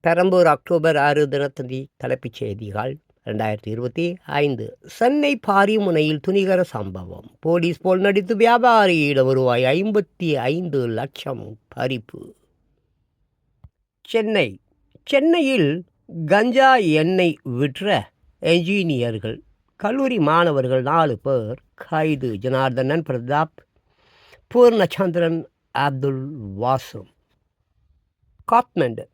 Perambur October 6 Dinathanthi தலைப்புச் செய்திகள் 2025. சென்னை பாரிமுனையில் துணிகர சம்பவம். போலீஸ் போல் நடித்து வியாபாரியிடம் ரூபாய் 55 லட்சம் பறிப்பு. சென்னையில் கஞ்சா எண்ணெய் விற்ற என்ஜினியர்கள், கல்லூரி மாணவர்கள் 4 பேர் கைது. ஜனார்தனன் பிரதாப், பூர்ணச்சந்திரன், அப்துல் வாசம். காத்மண்டு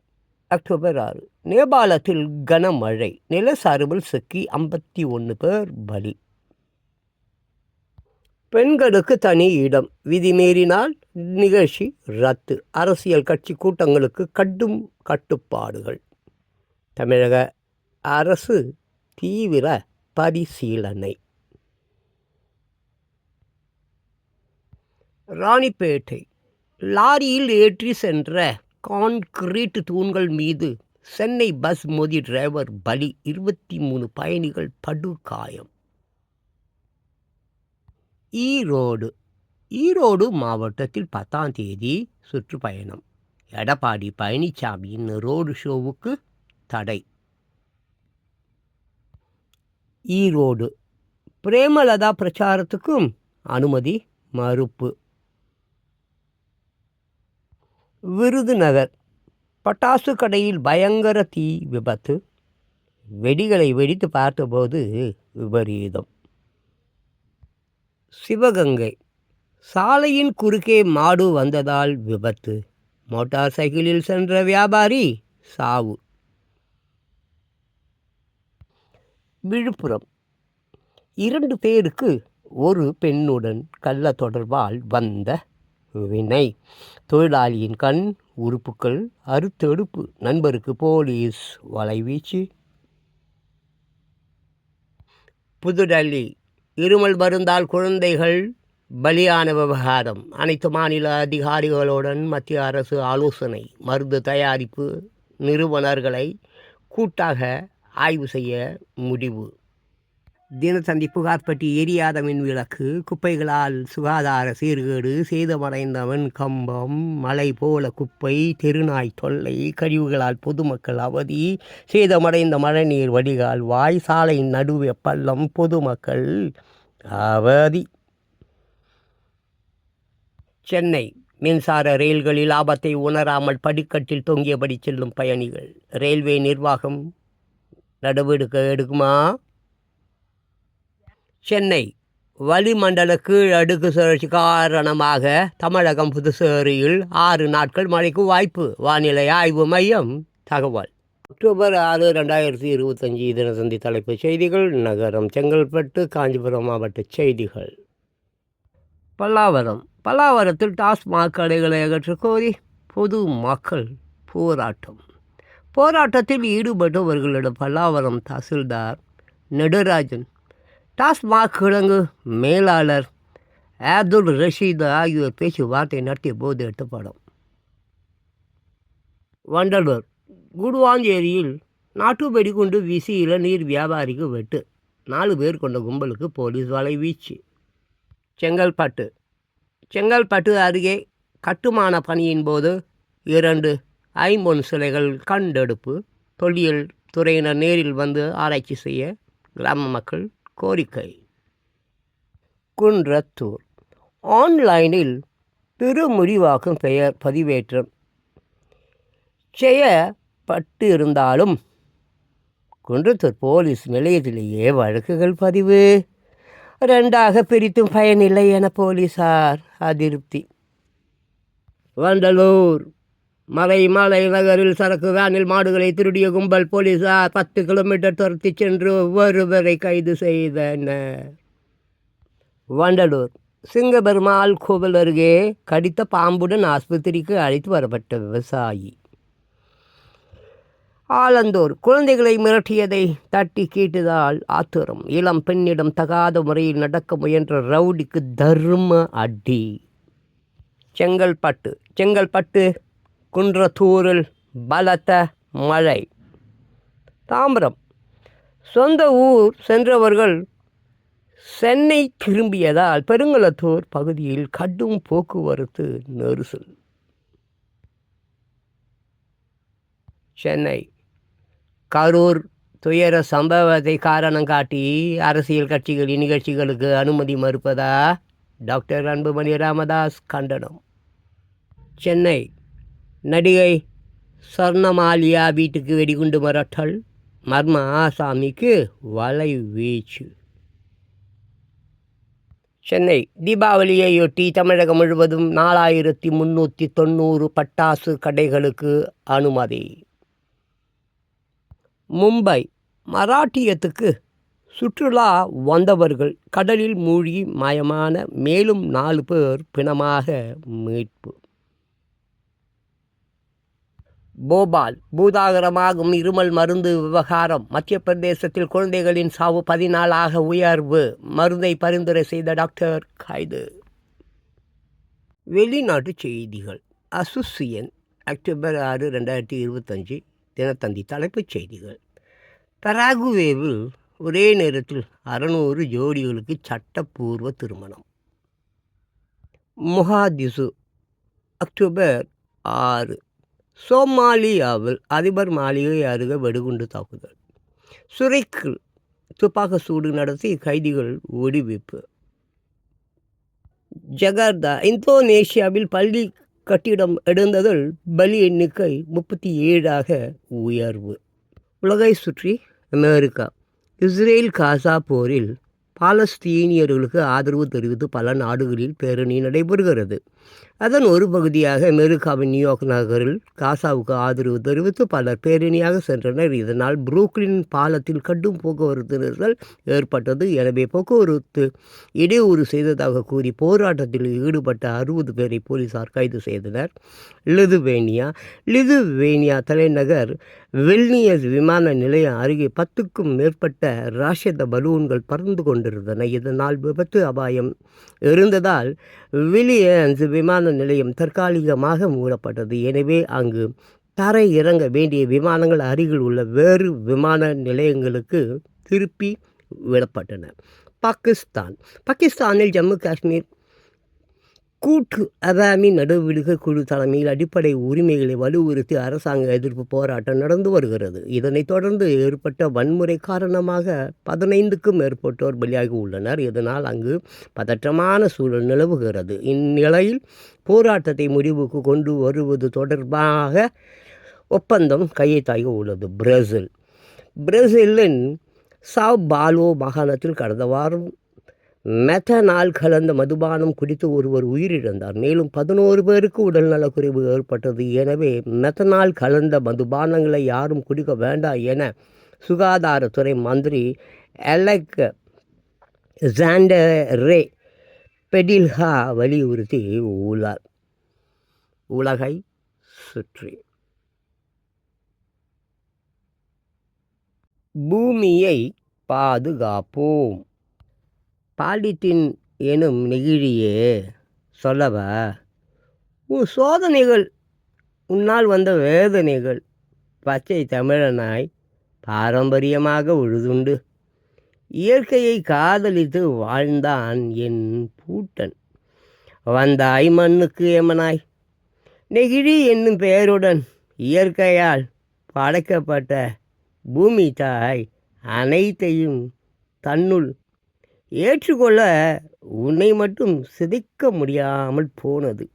அக்டோபர் 6. நேபாளத்தில் கனமழை, நிலச்சரிவில் சிக்கி 51 பேர் பலி. பெண்களுக்கு தனி இடம், விதி மீறினால் நிகழ்ச்சி ரத்து. அரசியல் கட்சி கூட்டங்களுக்கு கடும் கட்டுப்பாடுகள். தமிழக அரசு தீவிர பரிசீலனை. ராணிப்பேட்டை லாரியில் ஏற்றி சென்ற கான்கிரீட் தூண்கள் மீது சென்னை பஸ் மோதி டிரைவர் பலி, 23 பயணிகள் படுகாயம். ஈரோடு மாவட்டத்தில் 10ஆம் தேதி சுற்றுப்பயணம். எடப்பாடி பழனிசாமியின் ரோடு ஷோவுக்கு தடை. ஈரோடு பிரேமலதா பிரச்சாரத்துக்கும் அனுமதி மறுப்பு. விருதுநகர் பட்டாசு கடையில் பயங்கர தீ விபத்து. வெடிகளை வெடித்து பார்த்தபோது விபரீதம். சிவகங்கை சாலையின் குறுக்கே மாடு வந்ததால் விபத்து. மோட்டார் சைக்கிளில் சென்ற வியாபாரி சாவு. விழுப்புரம் 2 பேருக்கு ஒரு பெண்ணுடன் கள்ள தொடர்பால் வந்த வினை. தொழிலாளியின் கண் உறுப்புகள் அறுத்தெடுப்பு. நண்பருக்கு போலீஸ் வலைவீச்சு. புதுடெல்லி இருமல் மருந்தால் குழந்தைகள் பலியான விவகாரம். அனைத்து மாநில அதிகாரிகளுடன் மத்திய அரசு ஆலோசனை. மருந்து தயாரிப்பு நிறுவனர்களை கூட்டாக ஆய்வு செய்ய முடிவு. தினத்தந்தி புகார்பட்டி எரியாத மின் விளக்கு, குப்பைகளால் சுகாதார சீர்கேடு, சேதமடைந்த மின் கம்பம், மலை போல குப்பை, தெருநாய் தொல்லை, கழிவுகளால் பொதுமக்கள் அவதி, சேதமடைந்த மழைநீர் வடிகால் வாய், சாலையின் நடுவே பள்ளம், பொதுமக்கள் அவதி. சென்னை மின்சார ரயில்களில் ஆபத்தை உணராமல் படிக்கட்டில் தொங்கியபடி செல்லும் பயணிகள். ரயில்வே நிர்வாகம் நடவடிக்கை எடுக்குமா? சென்னை வளிமண்டல கீழ் அடுக்கு சுழற்சி காரணமாக தமிழகம் புதுச்சேரியில் 6 நாட்கள் மழைக்கு வாய்ப்பு. வானிலை ஆய்வு மையம் தகவல். அக்டோபர் 6, 2025 தினத்தந்தி தலைப்புச் செய்திகள். நகரம் செங்கல்பட்டு, காஞ்சிபுரம் மாவட்ட செய்திகள். பல்லாவரத்தில் டாஸ்மாக் கடைகளை அகற்ற கோரி பொது மக்கள் போராட்டத்தில் ஈடுபட்டவர்களிடம் பல்லாவரம் தாசில்தார் நெடுராஜன், டாஸ்மாக் கிழங்கு மேலாளர் அப்துல் ரஷீத் ஆகியோர் பேச்சுவார்த்தை நடத்திய போது எடுத்த படம். வண்டலூர் குடுவாஞ்சேரியில் நாட்டு வெடிகுண்டு வீசி இளநீர் வியாபாரிக்கு வெட்டு. 4 பேர் கொண்ட கும்பலுக்கு போலீஸ் வலைவீச்சு. செங்கல்பட்டு அருகே கட்டுமான பணியின் போது 2 ஐம்பொன் சிலைகள் கண்டெடுப்பு. தொல்லியல் துறையினர் நேரில் வந்து ஆராய்ச்சி செய்ய கிராம மக்கள் கோரிக்கை. குன்றத்தூர் ஆன்லைனில் திருமுடிவாக்கும் பெயர் பதிவேற்றம் செய்யப்பட்டு இருந்தாலும் குன்றத்தூர் போலீஸ் நிலையத்திலேயே வழக்குகள் பதிவு. 2ஆக பிரித்தும் பயனில்லை என போலீசார் அதிருப்தி. வண்டலூர் மலை நகரில் சரக்கு வேனில் மாடுகளை திருடிய கும்பல் போலீசார் 10 கிலோமீட்டர் துரத்தி சென்று ஒருவரை கைது செய்தனர். வண்டலூர் சிங்கபெருமாள் கோவில் அருகே கடித்த பாம்புடன் ஆஸ்பத்திரிக்கு அழைத்து வரப்பட்ட விவசாயி. ஆலந்தூர் குழந்தைகளை மிரட்டியதை தட்டி கேட்டதால் ஆத்திரம். இளம் பெண்ணிடம் தகாத முறையில் நடக்க முயன்ற ரவுடிக்கு தர்ம அடி. செங்கல்பட்டு குன்றத்தூரில் பலத்த மழை. தாம்பரம் சொந்த ஊர் சென்றவர்கள் சென்னை திரும்பியதால் பெருங்குளத்தூர் பகுதியில் கடும் போக்குவரத்து நெரிசல். சென்னை கரூர் துயர சம்பவத்தை காரணம் காட்டி அரசியல் கட்சிகளின் நிகழ்ச்சிகளுக்கு அனுமதி மறுப்பதா? டாக்டர் அன்புமணி ராமதாஸ் கண்டனம். சென்னை நடிகை சொர்ணமாலியா வீட்டுக்கு வெடிகுண்டு மிரட்டல், மர்ம ஆசாமிக்கு வலை வீச்சு. சென்னை தீபாவளியையொட்டி தமிழகம் முழுவதும் 4390 பட்டாசு கடைகளுக்கு அனுமதி. மும்பை மராட்டியத்துக்கு சுற்றுலா வந்தவர்கள் கடலில் மூழ்கி மாயமான மேலும் 4 பேர் பிணமாக மீட்பு. போபால் பூதாகரமாகும் இருமல் மருந்து விவகாரம், மத்திய பிரதேசத்தில் குழந்தைகளின் சாவு 14 உயர்வு, மருந்தை பரிந்துரை செய்த டாக்டர் கைது. வெளிநாட்டு செய்திகள். அசுசியன் அக்டோபர் 6, 2025 தினத்தந்தி தலைப்புச் செய்திகள். பராகுவேவில் ஒரே நேரத்தில் 600 ஜோடிகளுக்கு சட்டப்பூர்வ திருமணம். முகாதிசு அக்டோபர் 6. சோமாலியாவில் அதிபர் மாளிகை அருகே வெடிகுண்டு தாக்குதல், சுரைக்கில் துப்பாக்கி சூடு நடத்தி கைதிகள் விடுவிப்பு. ஜகார்த்தா இந்தோனேஷியாவில் பள்ளி கட்டிடம் இடிந்ததில் பலி எண்ணிக்கை 37 உயர்வு. உலகை சுற்றி அமெரிக்கா இஸ்ரேல் காசா போரில் பாலஸ்தீனியர்களுக்கு ஆதரவு தெரிவித்து பல நாடுகளில் பேரணி நடைபெறுகிறது. அதன் ஒரு பகுதியாக அமெரிக்காவின் நியூயார்க் நகரில் காசாவுக்கு ஆதரவு தெரிவித்து பலர் பேரணியாக சென்றனர். இதனால் புரூக்ளின் பாலத்தில் கடும் போக்குவரத்து நெரிசல் ஏற்பட்டது. எனவே போக்குவரத்து இடையூறு செய்ததாக கூறி போராட்டத்தில் ஈடுபட்ட 60 பேரை போலீசார் கைது செய்தனர். லிதுவேனியா தலைநகர் வில்னியஸ் விமான நிலையம் அருகே 10க்கும் மேற்பட்ட ராஷெத பலூன்கள் பறந்து கொண்டிருந்தன. இதனால் விபத்து அபாயம் இருந்ததால் வில்னியஸ் விமான நிலையம் தற்காலிகமாக மூடப்பட்டது. எனவே அங்கு தரை இறங்க வேண்டிய விமானங்கள் அருகில் உள்ள வேறு விமான நிலையங்களுக்கு திருப்பி விடப்பட்டன. பாகிஸ்தானில் ஜம்மு காஷ்மீர் கூட்டு அவாமி நடவடிக்கை குழு தலைமையில் அடிப்படை உரிமைகளை வலியுறுத்தி அரசாங்க எதிர்ப்பு போராட்டம் நடந்து வருகிறது. இதனைத் தொடர்ந்து ஏற்பட்ட வன்முறை காரணமாக 15க்கும் மேற்பட்டோர் பலியாகி உள்ளனர். இதனால் அங்கு பதற்றமான சூழல் நிலவுகிறது. இந்நிலையில் போராட்டத்தை முடிவுக்கு கொண்டு வருவது தொடர்பாக ஒப்பந்தம் கையெழுத்தாகி உள்ளது. பிரேசிலின் சாவ் பாலோ மாகாணத்தில் கடந்த வாரம் மெத்தனால் கலந்த மதுபானம் குடித்து ஒருவர் உயிரிழந்தார். மேலும் 11 பேருக்கு உடல்நலக்குறைவு ஏற்பட்டது. எனவே மெத்தனால் கலந்த மதுபானங்களை யாரும் குடிக்க வேண்டாம் என சுகாதாரத்துறை மந்திரி அலெக்சாண்டரே பெடில்ஹா வலியுறுத்தி உள்ளார். உலகை சுற்றி பூமியை பாதுகாப்போம். பாலித்தீன் எனும் நெகிழியே சொல்லவா? உன் சோதனைகள், உன்னால் வந்த வேதனைகள் பச்சை தமிழனாய் பாரம்பரியமாக உழுதுண்டு இயற்கையை காதலித்து வாழ்ந்தான் என் பூட்டன். வந்தாய் மண்ணுக்கு எமனாய் நெகிழி என்னும் பெயருடன் இயற்கையால் படைக்கப்பட்ட பூமி தாய் அனைத்தையும் தன்னுள் ஏற்றுக்கொள்ள உன்னை மட்டும் சிதைக்க முடியாமல் போனது.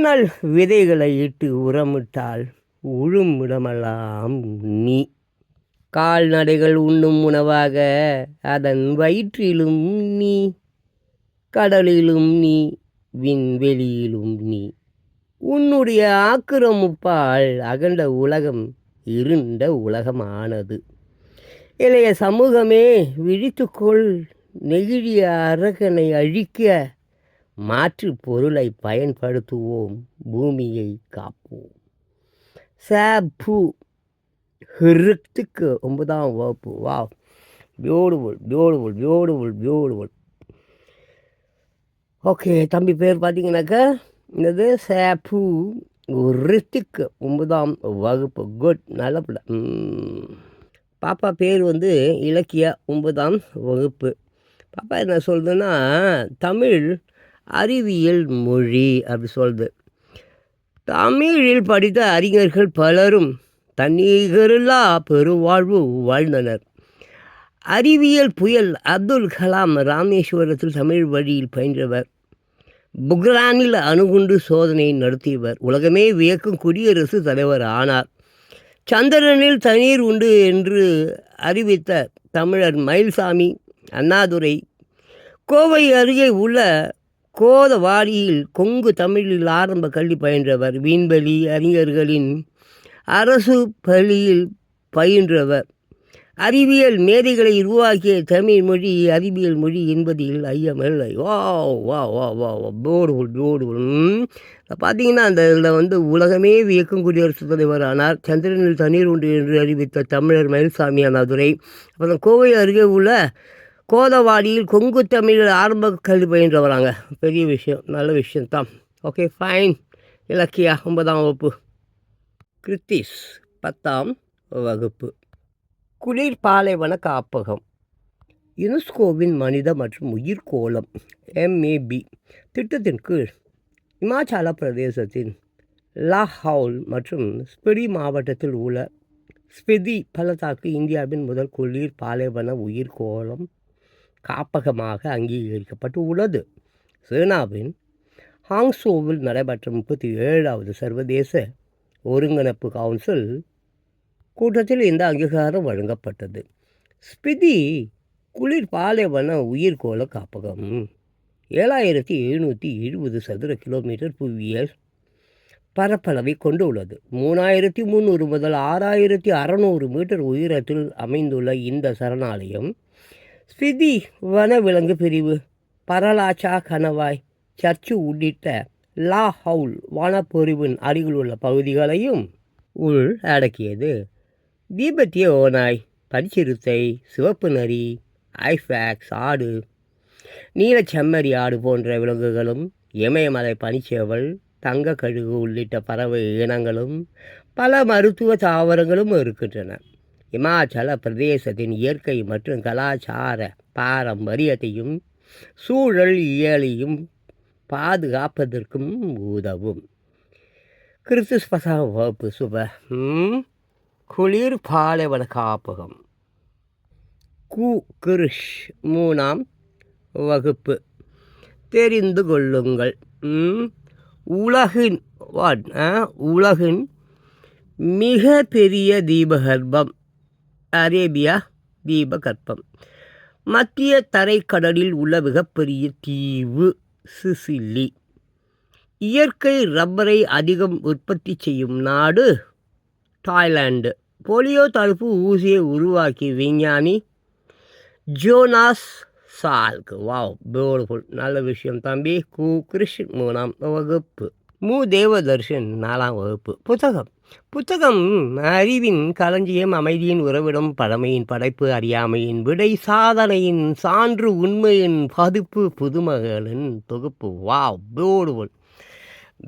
நல் விதைகளை இட்டு உரமிட்டால் உழும் இடமெல்லாம் நீ. கால்நடைகள் உண்ணும் உணவாக அதன் வயிற்றிலும் நீ, கடலிலும் நீ, விண்வெளியிலும் நீ. உன்னுடைய ஆக்கிரமிப்பால் அகண்ட உலகம் இருண்ட உலகமானது. இளைய சமூகமே விழித்துக்கொள். நெகிழிய அரகனை அழிக்க மாற்று பொருளை பயன்படுத்துவோம். பூமியை காப்போம். சாப்பு ஹிருத்துக்கு 9ஆம் வகுப்பு. வா, பியூட்டிஃபுல். ஓகே, தம்பி பேர் பார்த்தீங்கன்னாக்கா என்னது? சாப்பு ரித்திக்கு 9ஆம் வகுப்பு. குட், நல்ல பிள்ளை. பாப்பா பேர் இலக்கியா, 9ஆம் வகுப்பு. பாப்பா என்ன சொல்லுதுன்னா, தமிழ் அறிவியல் மொழி அப்படி சொல்லுது. தமிழில் படித்த அறிஞர்கள் பலரும் தன்னிகரில்லா பெருவாழ்வு வாழ்ந்தனர். அறிவியல் புயல் அப்துல் கலாம் ராமேஸ்வரத்தில் தமிழ் வழியில் பயின்றவர். புக்ரானில் அணுகுண்டு சோதனை நடத்தியவர். உலகமே வியக்கும் குடியரசுத் தலைவர் ஆனார். சந்திரனில் தண்ணீர் உண்டு என்று அறிவித்த தமிழர் மயில்சாமி அண்ணாதுரை. கோவை அருகே உள்ள கோதவாடியில் கொங்கு தமிழில் ஆரம்ப கல்வி பயின்றவர். விண்வெளி அறிஞர்களின் அரசு பள்ளியில் பயின்றவர். அறிவியல் மேதைகளை உருவாக்கிய தமிழ் மொழி அறிவியல் மொழி என்பதில் ஐயமில்லை. வா வா வா வா பியூட்டிஃபுல் பியூட்டிஃபுல். பார்த்தீங்கன்னா அந்த இதில் உலகமே வியக்கும் குடியரசுத் தலைவர் ஆனார். சந்திரனில் தண்ணீர் உண்டு என்று அறிவித்த தமிழர் மயில்சாமி அண்ணாதுரை. அப்புறம் கோவை அருகே உள்ள கோதவாடியில் கொங்கு தமிழில் ஆரம்ப கல்வி பயின்றவராங்க. பெரிய விஷயம், நல்ல விஷயந்தான். Okay fine. இலக்கியா 9ஆம் வகுப்பு. கிருத்திஸ் 10ஆம் வகுப்பு. குளிர் பாலைவன காப்பகம். யுனெஸ்கோவின் மனித மற்றும் உயிர்கோளம் MAB திட்டத்தின் கீழ் இமாச்சல பிரதேசத்தின் லாஹௌல் மற்றும் ஸ்பிடி மாவட்டத்தில் உள்ள ஸ்பிதி பள்ளத்தாக்கு இந்தியாவின் முதல் குளிர் பாலைவன உயிர்கோளம் காப்பகமாக அங்கீகரிக்கப்பட்டு உள்ளது. சீனாவின் ஹாங்சோவில் நடைபெற்ற 37வது சர்வதேச ஒருங்கிணைப்பு கவுன்சில் கூட்டத்தில் இந்த அங்கீகாரம் வழங்கப்பட்டது. ஸ்பிதி குளிர் பாலைவன உயிர்கோள காப்பகம் 7770 சதுர கிலோமீட்டர் புவியியல் பரப்பளவை கொண்டுள்ளது. 3300 முதல் 6600 மீட்டர் உயரத்தில் அமைந்துள்ள இந்த சரணாலயம் ஸ்பிதி வனவிலங்கு பிரிவு, பரலாச்சா கணவாய், சர்ச்சு உள்ளிட்ட லாஹௌல் வனப்பிரிவின் அருகிலுள்ள பகுதிகளையும் உள் அடக்கியது. தீபத்திய ஓநாய், பரிசிறுத்தை, சிவப்பு நரி, ஐஃபேக்ஸ் ஆடு, நீலச்செம்மறி ஆடு போன்ற விலங்குகளும், இமயமலை பனிச்சேவல், தங்க கழுகு உள்ளிட்ட பறவை இனங்களும் பல மருத்துவ தாவரங்களும் இருக்கின்றன. இமாச்சல பிரதேசத்தின் இயற்கை மற்றும் கலாச்சார பாரம்பரியத்தையும் சூழல் இயலையும் பாதுகாப்பதற்கும் உதவும். கிறிஸ்துஸ் 10ஆம் வகுப்பு. சுப குளிர் பாலைவன காப்பகம். கிருஷ் 3ஆம் வகுப்பு. தெரிந்து கொள்ளுங்கள். உலகின் மிக பெரிய தீபகற்பம் அரேபியா தீபகற்பம். மத்திய தரைக்கடலில் உள்ள மிகப்பெரிய தீவு சிசிலி. இயற்கை ரப்பரை அதிகம் உற்பத்தி செய்யும் நாடு தாய்லாந்து. போலியோ தடுப்பு ஊசியை உருவாக்கிய விஞ்ஞானி ஜோனாஸ் சால்க். வாவ், பியூட்டிஃபுல், நல்ல விஷயம் தம்பி. கிருஷ் 3ஆம் வகுப்பு. தேவதர்ஷன் 4ஆம் வகுப்பு. புத்தகம் அறிவின் களஞ்சியம், அமைதியின் உறவிடம், பழமையின் படைப்பு, அறியாமையின் விடை, சாதனையின் சான்று, உண்மையின் பதிப்பு, புதுமகளின் தொகுப்பு. வாவ், பியூட்டிஃபுல்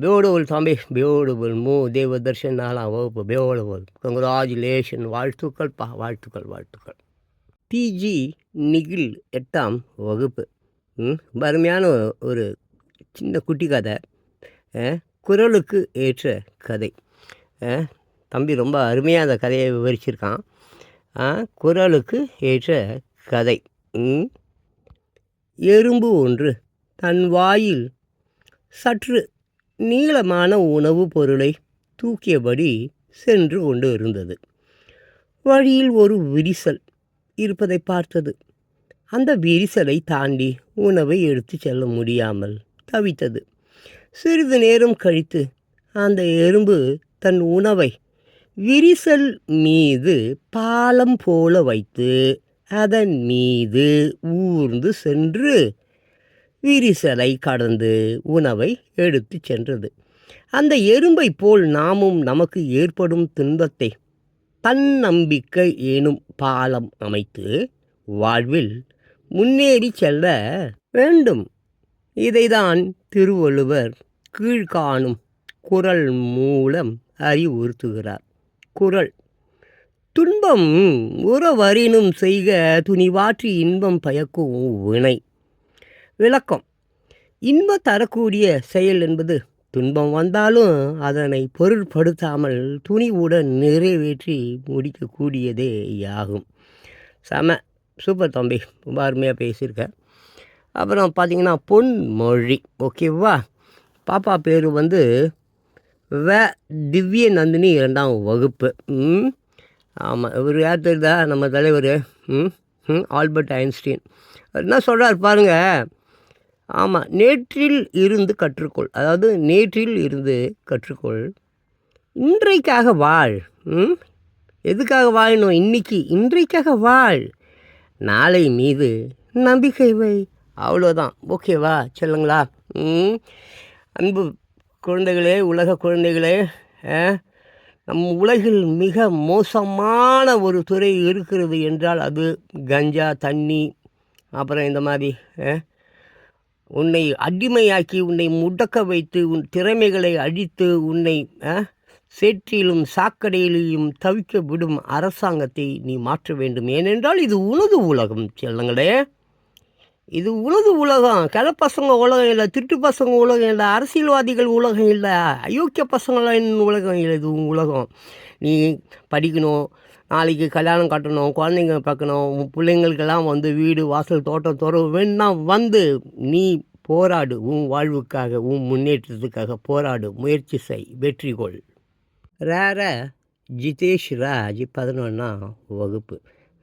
பியூட்டிஃபுல் தம்பி, பியூட்டிஃபுல். தேவதர்ஷன் 4ஆம் வகுப்பு. Beautiful, congratulation. வாழ்த்துக்கள் வாழ்த்துக்கள். டிஜி நிகில் 8ஆம் வகுப்பு. அருமையான ஒரு சின்ன குட்டி கதை, குரலுக்கு ஏற்ற கதை. தம்பி ரொம்ப அருமையாக அந்த கதையை விவரிச்சிருக்கான். குரலுக்கு ஏற்ற கதை. எறும்பு ஒன்று தன் வாயில் சற்று நீளமான உணவுப் பொருளை தூக்கியபடி சென்று கொண்டு இருந்தது. வழியில் ஒரு விரிசல் இருப்பதை பார்த்தது. அந்த விரிசலை தாண்டி உணவை எடுத்து செல்ல முடியாமல் தவித்தது. சிறிது நேரம் கழித்து அந்த எறும்பு தன் உணவை விரிசல் மீது பாலம் போல வைத்து அதன் மீது ஊர்ந்து சென்று விரிசலை கடந்து உணவை எடுத்து சென்றது. அந்த எறும்பை போல் நாமும் நமக்கு ஏற்படும் துன்பத்தை தன்னம்பிக்கை எனும் பாலம் அமைத்து வாழ்வில் முன்னேறி செல்ல வேண்டும். இதைதான் திருவள்ளுவர் கீழ்காணும் குறள் மூலம் அறிவுறுத்துகிறார். குறள்: துன்பம் உறவரினும் செய்க துணிவாற்றி இன்பம் பயக்கும் வினை. விளக்கம்: இன்பம் தரக்கூடிய செயல் என்பது துன்பம் வந்தாலும் அதனை பொருட்படுத்தாமல் துணிவுடன் நிறைவேற்றி முடிக்கக்கூடியதே யாகும். செம சூப்பர் தம்பி, ரொம்ப அருமையாக பேசியிருக்கேன். அப்புறம் பார்த்தீங்கன்னா பொன்மொழி, ஓகேவா? பாப்பா பேர் வந்து திவ்ய நந்தினி 2ஆம் வகுப்பு. ஆமாம், இவர் யார் தெரியுதா? நம்ம தலைவர் ஆல்பர்ட் ஐன்ஸ்டீன். என்ன சொல்கிறார் பாருங்க. ஆமாம், நேற்றில் இருந்து கற்றுக்கொள், அதாவது நேற்றில் இருந்து கற்றுக்கொள், இன்றைக்காக வாழ். எதுக்காக வாழணும்? இன்றைக்காக வாழ், நாளை மீது நம்பிக்கை வை. அவ்வளோதான், ஓகேவா செல்லுங்களா? அன்பு குழந்தைகளே, உலக குழந்தைகளே, நம் உலகில் மிக மோசமான ஒரு துறை இருக்கிறது என்றால் அது கஞ்சா, தண்ணி, அப்புறம் இந்த மாதிரி உன்னை அடிமையாக்கி உன்னை முடக்க வைத்து உன் திறமைகளை அழித்து உன்னை சேற்றிலும் சாக்கடையிலையும் தவிக்க விடும் அரசாங்கத்தை நீ மாற்ற வேண்டும். ஏனென்றால் இது உனது உலகம் செல்லுங்களே, இது உனது உலகம். கிளப்பசங்க உலகம் இல்லை, திருட்டு பசங்க உலகம் இல்லை, அரசியல்வாதிகள் உலகம் இல்லை, அயோக்கிய பசங்களின் உலகம் இல்லை. இது உலகம். நீ படிக்கணும், நாளைக்கு கல்யாணம் கட்டணும், குழந்தைங்க பார்க்கணும், உன் பிள்ளைங்களுக்கெல்லாம் வந்து வீடு வாசல் தோட்டம் துறவு வேணுன்னா வந்து நீ போராடு. உன் வாழ்வுக்காக, உன் முன்னேற்றத்துக்காக போராடு, முயற்சி செய், வெற்றி கொள். ஜிதேஷ் ராஜ் 11ஆம் வகுப்பு.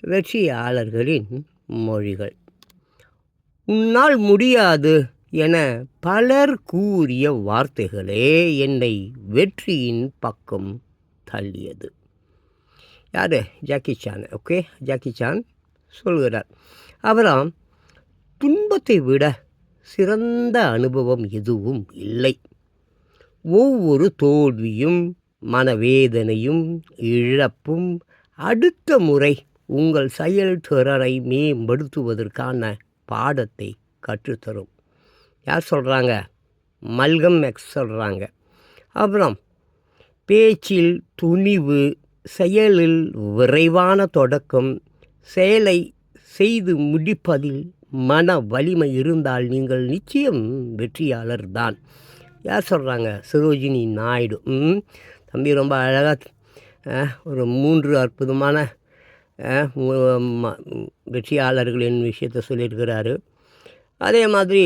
வெற்றியாளர்களின் மொழிகள். உன்னால் முடியாது என பலர் கூறிய வார்த்தைகளே என்னை வெற்றியின் பக்கம் தள்ளியது. யார்? Jackie Chan. Okay, Jackie Chan சொல்கிறார். அப்புறம் துன்பத்தை விட சிறந்த அனுபவம் எதுவும் இல்லை. ஒவ்வொரு தோல்வியும் மனவேதனையும் இழப்பும் அடுத்த முறை உங்கள் செயல்திறனை மேம்படுத்துவதற்கான பாடத்தை கற்றுத்தரும். யார் சொல்கிறாங்க? மல்கம் எக்ஸ் சொல்கிறாங்க. அப்புறம் பேச்சில் துணிவு, செயலில் விரைவான தொடக்கம், செயலை செய்து முடிப்பதில் மன வலிமை இருந்தால் நீங்கள் நிச்சயம் வெற்றியாளர் தான். யார் சொல்கிறாங்க? சரோஜினி நாயுடு. தம்பி ரொம்ப அழகாக ஒரு 3 அற்புதமான வெற்றியாளர்களின் விஷயத்தை சொல்லியிருக்கிறாரு. அதே மாதிரி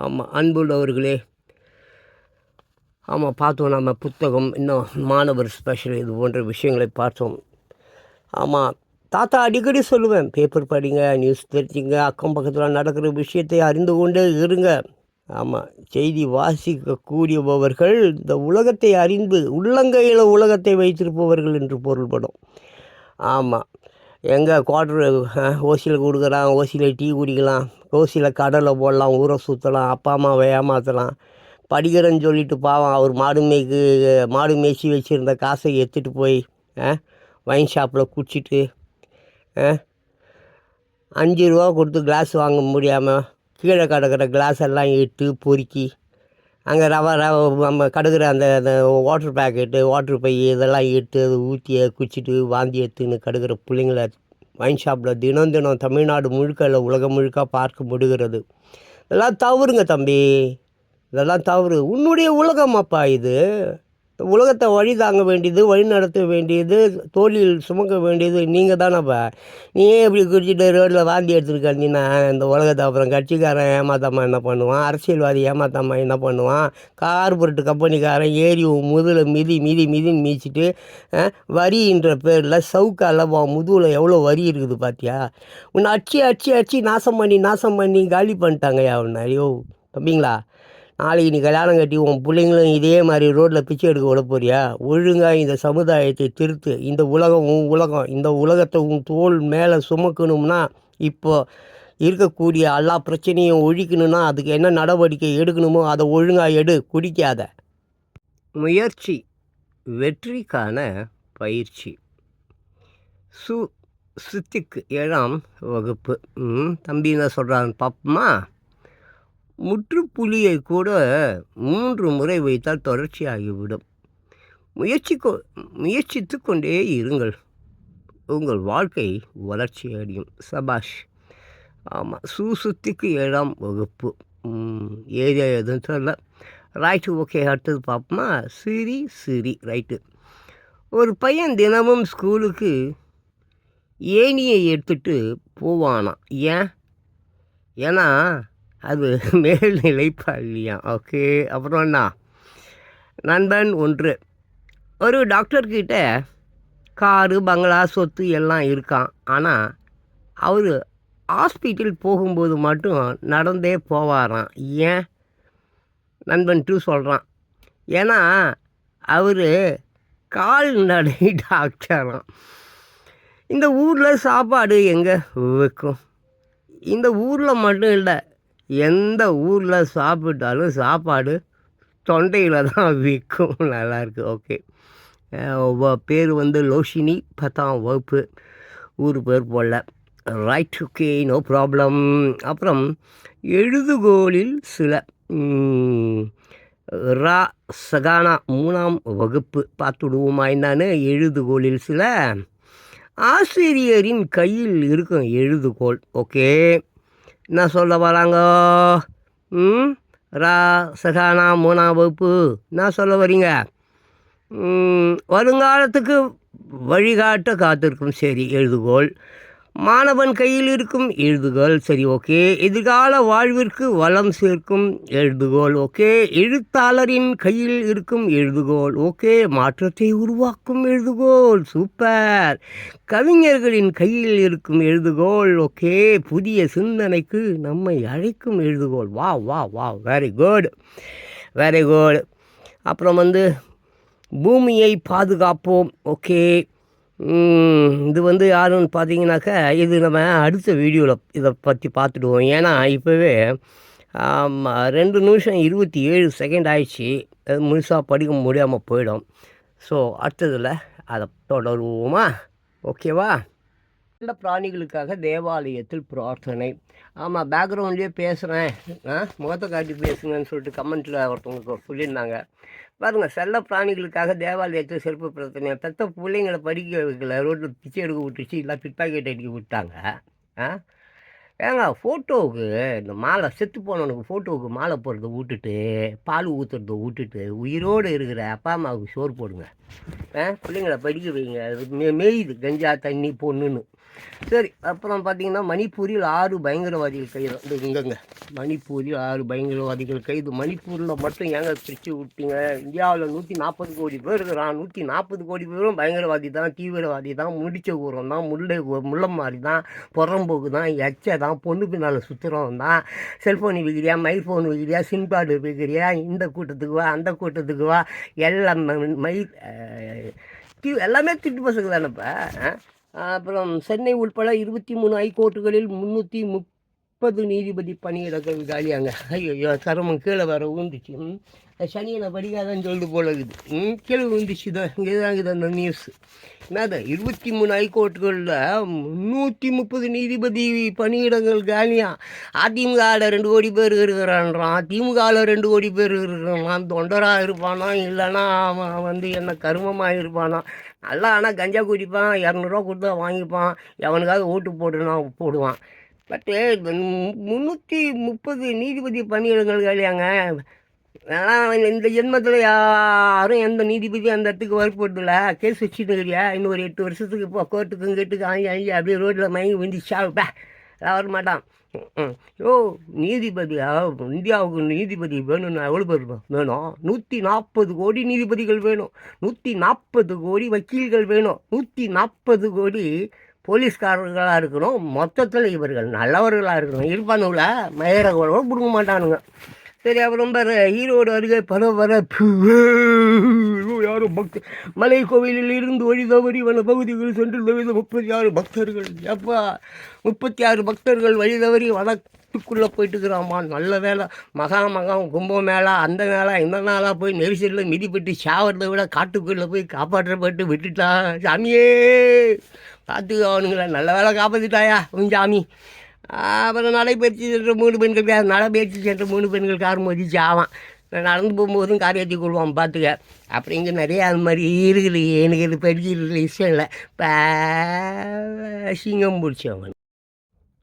ஆமாம், அன்புள்ளவர்களே, ஆமாம் பார்த்தோம் நம்ம புத்தகம், இன்னும் மாணவர் ஸ்பெஷல், இது போன்ற விஷயங்களை பார்த்தோம். ஆமாம், தாத்தா அடிக்கடி சொல்லுவேன், பேப்பர் படிங்க, நியூஸ் தெரிஞ்சுங்க, அக்கம் பக்கத்தில் நடக்கிற விஷயத்தை அறிந்து கொண்டே இருங்க. ஆமாம், செய்தி வாசிக்கக்கூடியவர்கள் இந்த உலகத்தை அறிந்து உள்ளங்கையில் உலகத்தை வைத்திருப்பவர்கள் என்று பொருள்படும். ஆமாம், எங்கே குவார்ட்ரு ஓசியில் கொடுக்குறான், ஓசியில் டீ குடிக்கலாம், ஓசியில் கடலை போடலாம், ஊரை சுற்றலாம், அப்பா அம்மாவை ஏமாற்றலாம். படிக்கிறேன்னு சொல்லிட்டு பாவம் அவர் மாடு மேய்ச்சி வச்சுருந்த காசை எடுத்துகிட்டு போய் வைன் ஷாப்பில் குடிச்சிட்டு 5 ரூபா கொடுத்து கிளாஸ் வாங்க முடியாமல் கீழே கிடக்கிற கிளாஸ் எல்லாம் எடுத்து பொறுக்கி அங்கே நம்ம கடுக்கிற அந்த வாட்டர் பேக்கெட்டு, வாட்ரு பை இதெல்லாம் எடுத்து அதை ஊற்றி குடிச்சிட்டு வாந்தி எடுத்துன்னு கடுக்கிற பிள்ளைங்கள வைன் ஷாப்பில் தினம் தினம் தமிழ்நாடு முழுக்க இல்லை உலகம் முழுக்க பார்க்க முடிகிறது. இதெல்லாம் தவறுங்க தம்பி, இதெல்லாம் தவறு. உன்னுடைய உலகம் அப்பா இது. உலகத்தை வழி தாங்க வேண்டியது, வழி நடத்த வேண்டியது, தோளில் சுமக்க வேண்டியது நீங்கள் தானேப்பா. நீயே இப்படி குடிச்சிட்டு ரோட்டில் வாந்தி எடுத்துருக்கீங்கன்னா இந்த உலகத்தை அப்புறம் கட்சிக்காரன் ஏமாத்தாமல் என்ன பண்ணுவான், அரசியல்வாதி ஏமாத்தாமல் என்ன பண்ணுவான், கார்பரேட் கம்பெனிக்காரன் ஏறி முதுகில் மிதின்னு மீச்சிட்டு வரின்ற பேரில் சவுக்கால் முதுகில் எவ்வளோ வரி இருக்குது பார்த்தியா? உன்னை அடிச்சு நாசம் பண்ணி காலி பண்ணிட்டாங்கய்யா உன்னை. ஐயோ தம்பிங்களா, நாளைக்கு நீ கல்யாணம் கட்டி உன் பிள்ளைங்களும் இதே மாதிரி ரோட்டில் பிச்சை எடுக்க விட போறியா? ஒழுங்காக இந்த சமுதாயத்தை திருத்து. இந்த உலகம் உன் உலகம். இந்த உலகத்தை உன் தோள் மேலே சுமக்கணும்னா இப்போ இருக்கக்கூடிய எல்லா பிரச்சனையும் ஒழிக்கணும்னா அதுக்கு என்ன நடவடிக்கை எடுக்கணுமோ அதை ஒழுங்காக எடு. குடிக்காத. முயற்சி வெற்றிக்கான பயிற்சி. சித்திக்கு 7ஆம் வகுப்பு. தம்பி என்ன சொல்கிறான்னு பார்ப்போமா? முற்றுப்புள்ளியை கூட 3 முறை வைத்தால் தொடர்ச்சியாகிவிடும். முயற்சித்து கொண்டே இருங்கள், உங்கள் வாழ்க்கை வளர்ச்சி அடையும். சபாஷ். ஆமாம், சுத்திக்கு 7ஆம் வகுப்பு. ஏரியா எதுன்னு தெரியல. Right, okay. அடுத்தது பார்ப்போமா? சிரி ரைட்டு. ஒரு பையன் தினமும் ஸ்கூலுக்கு ஏணியை எடுத்துட்டு போவானாம். ஏன்? ஏன்னா அது மேல்நிலை பள்ளியாம். ஓகே. அப்புறம் என்ன? நண்பன் 1 ஒரு டாக்டர்கிட்ட காரு, பங்களா, சொத்து எல்லாம் இருக்கான். ஆனால் அவர் ஹாஸ்பிட்டல் போகும்போது மட்டும் நடந்தே போவாராம். ஏன்? நண்பன் 2 சொல்கிறான். ஏன்னா அவர் கால்நடை டாக்டராம். இந்த ஊரில் சாப்பாடு எங்கே விற்கும்? இந்த ஊரில் மட்டும் இல்லை, எந்த ஊரில் சாப்பிட்டாலும் சாப்பாடு தொண்டையில் தான் விற்கும். நல்லாயிருக்கு. ஓகே. பேர் லோஷினி, 10ஆம் வகுப்பு. ஊர் பேர் போடல. Right, okay, no problem. அப்புறம் எழுதுகோலில் சில ரா சகானா 3ஆம் வகுப்பு பார்த்துடுவோமா என்னான்னு? எழுதுகோலில் சில ஆசிரியரின் கையில் இருக்கும் எழுதுகோல். ஓகே, என்ன சொல்ல வராங்க? ரா சகானா 3ஆம் வகுப்பு என்ன சொல்ல வரீங்க? வருங்காலத்துக்கு வழிகாட்ட காத்திருக்கும். சரி, எழுதுகோல். மாணவன் கையில் இருக்கும் எழுதுகோல். சரி, ஓகே. எதிர்கால வாழ்விற்கு வளம் சேர்க்கும் எழுதுகோல். ஓகே. எழுத்தாளரின் கையில் இருக்கும் எழுதுகோல். ஓகே. மாற்றத்தை உருவாக்கும் எழுதுகோல். சூப்பர். கவிஞர்களின் கையில் இருக்கும் எழுதுகோல். ஓகே. புதிய சிந்தனைக்கு நம்மை அழைக்கும் எழுதுகோல். வா வா வா வெரி குட், வெரி குட். அப்புறம் பூமியை பாதுகாப்போம். ஓகே. இது யாருன்னு பார்த்தீங்கன்னாக்கா, இது நம்ம அடுத்த வீடியோவில் இதை பற்றி பார்த்துடுவோம். ஏன்னா இப்போவே 2 நிமிஷம் 27 செகண்ட் ஆயிடுச்சு. அது முழுசாக படிக்க முடியாமல் போயிடும். ஸோ அடுத்ததில் அதை தொடருவோமா? ஓகேவா? நல்ல பிராணிகளுக்காக தேவாலயத்தில் பிரார்த்தனை. ஆமாம், பேக்ரவுண்ட்லேயே பேசுகிறேன், முகத்தை காட்டி பேசுங்கன்னு சொல்லிட்டு கமெண்ட்டில் ஒருத்தவங்களுக்கு சொல்லியிருந்தாங்க. பாருங்கள், செல்ல பிராணிகளுக்காக தேவாலயத்தில் சிறப்பு பிரார்த்தனை. பெற்ற பிள்ளைங்களை படிக்க வைக்கல, ரோட்டில் பிச்சை எடுக்க விட்டுச்சு, இல்லை பிட்பாக்கெட் அடிக்க விட்டாங்க. ஏங்க, ஃபோட்டோவுக்கு இந்த மாலை, செத்து போனவனுக்கு ஃபோட்டோவுக்கு மாலை போடுறத விட்டுட்டு, பால் ஊற்றுறத விட்டுட்டு, உயிரோடு இருக்கிற அப்பா அம்மாவுக்கு சோறு போடுங்க. பிள்ளைங்களை படிக்க வைங்க. மேயுது கஞ்சா தண்ணி பொண்ணுன்னு. சரி, அப்புறம் பார்த்தீங்கன்னா மணிப்பூரில் 6 பயங்கரவாதிகள் கைது. இங்கங்க மணிப்பூரில் 6 பயங்கரவாதிகள் கைது. மணிப்பூரில் மட்டும் ஏங்க பிரித்து விட்டீங்க? இந்தியாவில் 140 கோடி பேர் இருக்கிறான். 140 கோடி பேரும் பயங்கரவாதி தான், தீவிரவாதி தான், முடிச்ச ஊரம் தான், முள்ளமாரி தான், புறம்போக்கு தான், எச்சை தான், பொண்ணு பின்னால் சுற்றுறவன் தான். செல்ஃபோன் விற்கிறியா, மைல் ஃபோன் விற்கிறியா, சிம் கார்டு விற்கிறியா, இந்த கூட்டத்துக்கு வா, அந்த கூட்டத்துக்கு வா, எல்லாம் எல்லாமே திட்டு பசங்க தானேப்பா. அப்புறம் சென்னை உட்பட 23 ஹைகோர்ட்டுகளில் 330 நீதிபதி பணியிடங்கள் காலியாங்க. ஐயோ, சரமம் கீழே வர ஊந்துச்சு. சனியை படிக்காதான்னு சொல்லிட்டு போல இருக்குது. கீழே ஊந்துச்சு தான். இங்கே தான் இருக்குது அந்த நியூஸ். என்னது, 23 ஹைகோர்ட்டுகளில் 330 நீதிபதி பணியிடங்கள் காலியாக. அதிமுகவில் 2 கோடி பேர் இருக்கிறான்றான், திமுகவில் 2 கோடி பேர் இருக்கிறான். தொண்டராக இருப்பானா, இல்லைன்னா அவன் என்ன கருமமாக இருப்பானா? நல்லா ஆனால் கஞ்சா குடிப்பான், 200 கொடுத்தா வாங்கிப்பான், எவனுக்காவது ஓட்டு போடுவான். பட்டு 330 நீதிபதி பணியிடங்கள் காலியாங்க. ஆனால் இந்த ஜென்மத்தில் யாரும் எந்த நீதிபதி அந்த இடத்துக்கு வரப்போறதில்ல. கேஸ் வச்சுட்டு இருக்கிறியா, இன்னும் ஒரு 8 வருஷத்துக்கு இப்போ கோர்ட்டுக்கு கேட்டுக்கு ஆஞ்சி அப்படியே ரோட்டில் மயங்கி விழுந்துச்சா வரமாட்டான். நீதிபதியா? இந்தியாவுக்கு நீதிபதி வேணும்னா எவ்வளோ பேர் வேணும்? 140 கோடி நீதிபதிகள் வேணும், 140 கோடி வக்கீல்கள் வேணும், 140 கோடி போலீஸ்காரர்களாக இருக்கணும். மொத்தத்தில் இவர்கள் நல்லவர்களாக இருக்கணும். இருப்பானுங்கள மயிரகோட கொடுக்க மாட்டானுங்க. சரி, அப்புறம் ஈரோடு அருகே யாரும் மலை கோவிலில் இருந்து வழி தவறி வன பகுதிகளில் சென்று 36 பக்தர்கள். எப்பா 36 பக்தர்கள் வழி தவறி வனத்துக்குள்ளே போயிட்டு இருக்கிறாம்மா. நல்ல வேலை, மகம் கும்பம் மேளா, அந்த மேளா இந்த நாளாக போய் நெரிசலில் மிதிப்பட்டு சாவறதை விட காட்டுக்குள்ளே போய் காப்பாற்றப்பட்டு விட்டுட்டா. சாமியே பார்த்துக்க அவனுங்கள, நல்ல வேலை காப்பாற்றிட்டாயா உன் சாமி. அப்புறம் நடைபயிற்சி சென்ற 3 பெண்கள், நடைபயிற்சி சென்ற 3 பெண்கள் கார் மோதிச்சு ஆவான். நடந்து போகும்போதும் கார் ஏற்றி கொள்வான், பார்த்துக்க. அப்புறம் இங்கே நிறையா அது மாதிரி இருக்குது. எனக்கு இது படிக்கிறது இஷ்டம் இல்லை. சிங்கம் பிடிச்சவன்.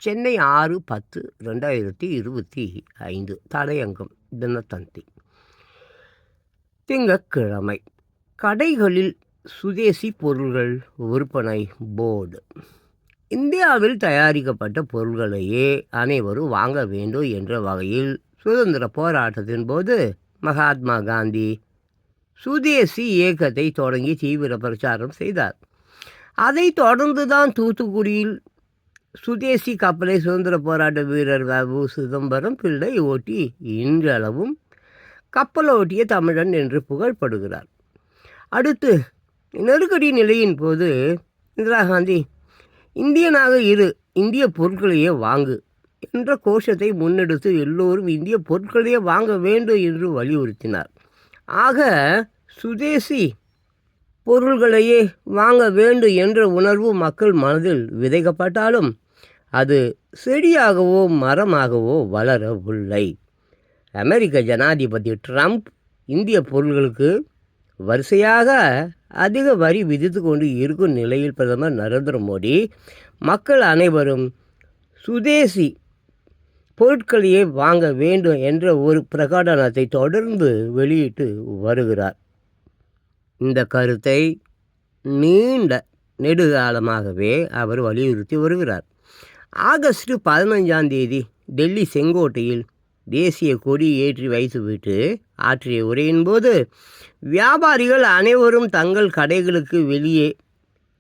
சென்னை 6/10/2025 தடையங்கம் தினத்தந்தி. திங்கட்கிழமை கடைகளில் சுதேசி பொருள்கள் விற்பனை போர்டு. இந்தியாவில் தயாரிக்கப்பட்ட பொருள்களையே அனைவரும் வாங்க வேண்டும் என்ற வகையில் சுதந்திர போராட்டத்தின் போது மகாத்மா காந்தி சுதேசி இயக்கத்தை தொடங்கி தீவிர பிரச்சாரம் செய்தார். அதைத் தொடர்ந்துதான் தூத்துக்குடியில் சுதேசி கப்பலை சுதந்திர போராட்ட வீரர் வ. சிதம்பரம் பிள்ளை ஓட்டி இன்றளவும் கப்பலோட்டிய தமிழன் என்று புகழ்படுகிறார். அடுத்து நெருக்கடி நிலையின் போது இந்திரா காந்தி இந்தியனாக இரு, இந்திய பொருட்களையே வாங்கு என்ற கோஷத்தை முன்னெடுத்து எல்லோரும் இந்திய பொருட்களையே வாங்க வேண்டும் என்று வலியுறுத்தினார். ஆக சுதேசி பொருள்களையே வாங்க வேண்டும் என்ற உணர்வு மக்கள் மனதில் விதைக்கப்பட்டாலும் அது செடியாகவோ மரமாகவோ வளரவில்லை. அமெரிக்க ஜனாதிபதி ட்ரம்ப் இந்திய பொருள்களுக்கு வரிசையாக அதிக வரி விதித்து கொண்டு இருக்கும் நிலையில் பிரதமர் நரேந்திர மோடி மக்கள் அனைவரும் சுதேசி பொருட்களையே வாங்க வேண்டும் என்ற ஒரு பிரகடனத்தை தொடர்ந்து வெளியிட்டு வருகிறார். இந்த கருத்தை நீண்ட நெடுகாலமாகவே அவர் வலியுறுத்தி வருகிறார். ஆகஸ்ட் 15 டெல்லி செங்கோட்டையில் தேசிய கொடி ஏற்றி வைத்துவிட்டு ஆற்றிய உரையின் போது வியாபாரிகள் அனைவரும் தங்கள் கடைகளுக்கு வெளியே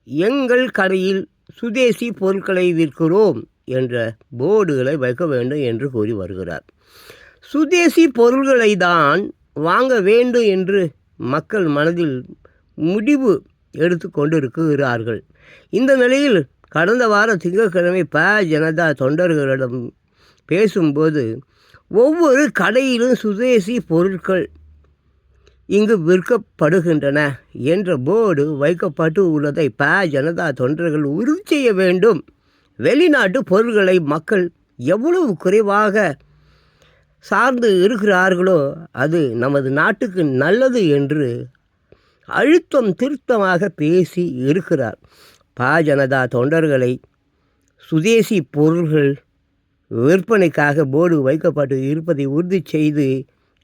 எங்கள் கடையில் சுதேசி பொருட்களை விற்கிறோம் என்ற போர்டுகளை வைக்க வேண்டும் என்று கூறி வருகிறார். சுதேசி பொருள்களை தான் வாங்க வேண்டும் என்று மக்கள் மனதில் முடிவு எடுத்து கொண்டிருக்கிறார்கள். இந்த நிலையில் கடந்த வார திங்கட்கிழமை ஜனதா தொண்டர்களிடம் பேசும்போது ஒவ்வொரு கடையிலும் சுதேசி பொருட்கள் இங்கு விற்கப்படுகின்றன என்ற போர்டு வைக்கப்பட்டு உள்ளதை ஜனதா தொண்டர்கள் உறுதி செய்ய வேண்டும். வெளிநாட்டு பொருட்களை மக்கள் எவ்வளவு குறைவாக சார்ந்து இருக்கிறார்களோ அது நமது நாட்டுக்கு நல்லது என்று அழுத்தம் திருத்தமாக பேசி இருக்கிறார். ஜனதா தொண்டர்களை சுதேசி பொருள்கள் விற்பனைக்காக போர்டு வைக்கப்பட்டு இருப்பதை உறுதி செய்து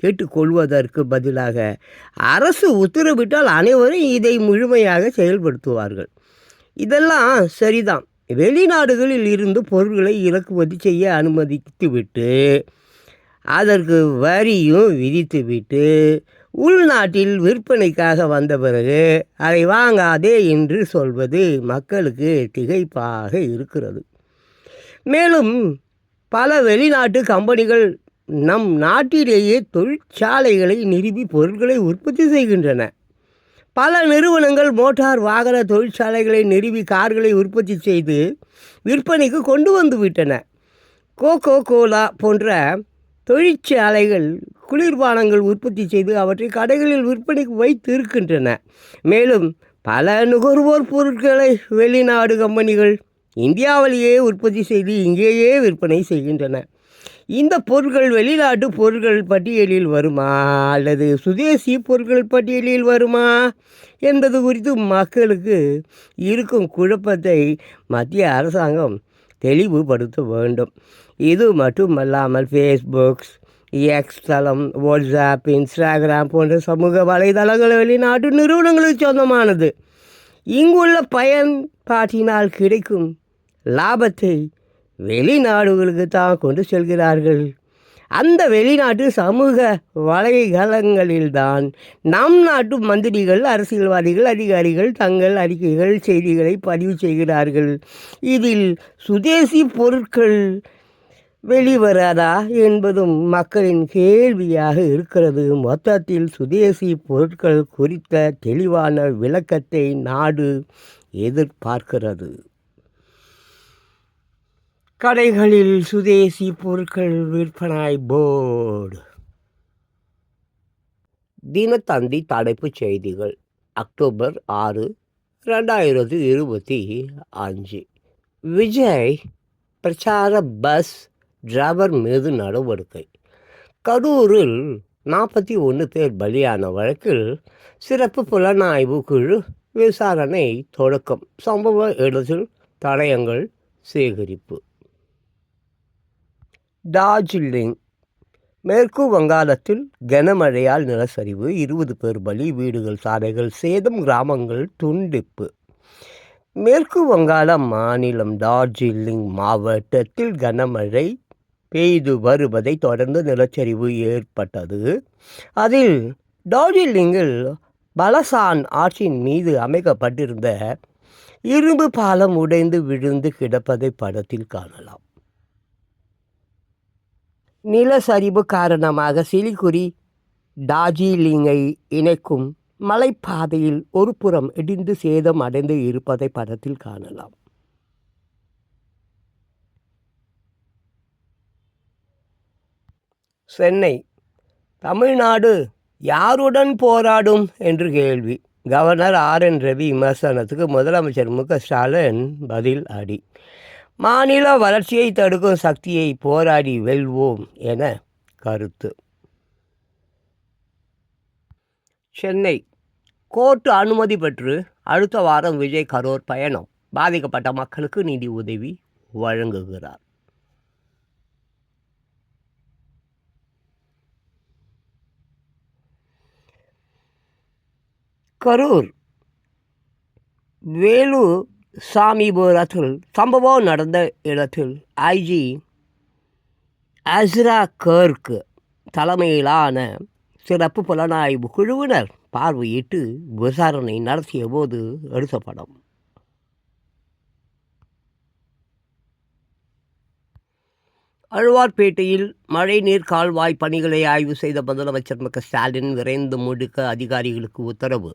கேட்டுக்கொள்வதற்கு பதிலாக அரசு உத்தரவிட்டால் அனைவரும் இதை முழுமையாக செயல்படுத்துவார்கள். இதெல்லாம் சரிதான். வெளிநாடுகளில் இருந்து பொருட்களை இறக்குமதி செய்ய அனுமதித்துவிட்டு அதற்கு வரியும் விதித்துவிட்டு உள்நாட்டில் விற்பனைக்காக வந்த பிறகு அதை வாங்காதே என்று சொல்வது மக்களுக்கு திகைப்பாக இருக்கிறது. மேலும் பல வெளிநாட்டு கம்பெனிகள் நம் நாட்டிலேயே தொழிற்சாலைகளை நிறுவி பொருட்களை உற்பத்தி செய்கின்றன. பல நிறுவனங்கள் மோட்டார் வாகன தொழிற்சாலைகளை நிறுவி கார்களை உற்பத்தி செய்து விற்பனைக்கு கொண்டு வந்து விட்டன. கோகோ கோலா போன்ற தொழிற்சாலைகள் குளிர்பானங்கள் உற்பத்தி செய்து அவற்றை கடைகளில் விற்பனைக்கு வைத்து இருக்கின்றன. மேலும் பல நுகர்வோர் பொருட்களை வெளிநாடு கம்பெனிகள் இந்தியாவிலேயே உற்பத்தி செய்து இங்கேயே விற்பனை செய்கின்றன. இந்த பொருட்கள் வெளிநாட்டு பொருட்கள் பட்டியலில் வருமா அல்லது சுதேசி பொருட்கள் பட்டியலில் வருமா என்பது குறித்து மக்களுக்கு இருக்கும் குழப்பத்தை மத்திய அரசாங்கம் தெளிவுபடுத்த வேண்டும். இது மட்டுமல்லாமல் ஃபேஸ்புக், எக்ஸ் தளம், வாட்ஸ்அப், இன்ஸ்டாகிராம் போன்ற சமூக வலைதளங்கள் வெளிநாட்டு நிறுவனங்களுக்கு சொந்தமானது. இங்குள்ள பயன்பாட்டினால் கிடைக்கும் லாபத்தை வெளிநாடுகளுக்கு தான் கொண்டு செல்கிறார்கள். அந்த வெளிநாட்டு சமூக வலைதளங்களில்தான் நம் நாட்டு மந்திரிகள், அரசியல்வாதிகள், அதிகாரிகள் தங்கள் அறிக்கைகள், செய்திகளை பதிவு செய்கிறார்கள். இதில் சுதேசி பொருட்கள் வெளிவராதா என்பதும் மக்களின் கேள்வியாக இருக்கிறது. மொத்தத்தில் சுதேசி பொருட்கள் குறித்த தெளிவான விளக்கத்தை நாடு எதிர்பார்க்கிறது. கடைகளில் சுதேசி பொருட்கள் விற்பனை போர்டு. தினத்தந்தி தலைப்புச் செய்திகள் அக்டோபர் 6, 2025. விஜய் பிரச்சார பஸ் டிரைவர் மீது நடவடிக்கை. கரூரில் 41 பேர் பலியான வழக்கில் சிறப்பு புலனாய்வு குழு விசாரணை தொடக்கம். சம்பவ இடத்தில் தடயங்கள் சேகரிப்பு. டார்ஜிலிங் மேற்கு வங்காளத்தில் கனமழையால் நிலச்சரிவு, 20 பேர் பலி, வீடுகள் சாலைகள் சேதம், கிராமங்கள் துண்டிப்பு. மேற்கு வங்காளம் மாநிலம் டார்ஜிலிங் மாவட்டத்தில் கனமழை பெய்து வருவதை தொடர்ந்து நிலச்சரிவு ஏற்பட்டது. அதில் டார்ஜிலிங்கில் பலசான் ஆற்றின் மீது அமைக்கப்பட்டிருந்த இரும்பு பாலம் உடைந்து விழுந்து கிடப்பதை படத்தில் காணலாம். நிலச்சரிவு காரணமாக சிலிகுரி டார்ஜிலிங்கை இணைக்கும் மலைப்பாதையில் ஒரு புறம் இடிந்து சேதம் அடைந்து இருப்பதை படத்தில் காணலாம். சென்னை தமிழ்நாடு யாருடன் போராடும் என்று கேள்வி. கவர்னர் RN ரவி விமர்சனத்துக்கு முதலமைச்சர் மு.க.ஸ்டாலின் பதில் அடி. மாநில வளர்ச்சியை தடுக்கும் சக்தியை போராடி வெல்வோம் என கருத்து. சென்னை கோர்ட்டு அனுமதி பெற்று அடுத்த வாரம் விஜய் கரூர் பயணம். பாதிக்கப்பட்ட மக்களுக்கு நிதி உதவி வழங்குகிறார். கரூர் வேலூர் சாமிபுரத்தில் சம்பவம் நடந்த இடத்தில் IG அஸ்ரா கர்க் தலைமையிலான சிறப்பு புலனாய்வு குழுவினர் பார்வையிட்டு விசாரணை நடத்திய போது எடுத்த படம். ஆழ்வார்பேட்டையில் மழைநீர் கால்வாய் பணிகளை ஆய்வு செய்த முதலமைச்சர் மு.க.ஸ்டாலின் விரைந்து முடிக்க அதிகாரிகளுக்கு உத்தரவு.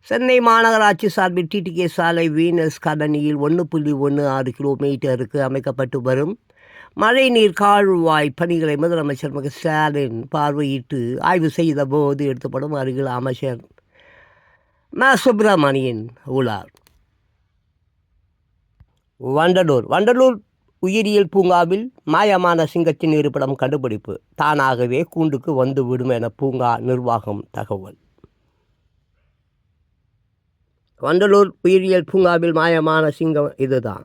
சென்னை மாநகராட்சி சார்பில் TTK சாலை வீனஸ் காலனியில் 1.16 கிலோமீட்டருக்கு அமைக்கப்பட்டு வரும் மழைநீர் கால்வாய் பணிகளை முதலமைச்சர் மு.க.ஸ்டாலின் பார்வையிட்டு ஆய்வு செய்த போது எடுத்தப்படும். அருகில் அமைச்சர் சுப்பிரமணியன் உள்ளார். வண்டலூர் உயிரியல் பூங்காவில் மாயமான சிங்கத்தின் இருப்பிடம் கண்டுபிடிப்பு. தானாகவே கூண்டுக்கு வந்து விடும் என பூங்கா நிர்வாகம் தகவல். வண்டலூர் உயிரியல் பூங்காவில் மாயமான சிங்கம் இதுதான்.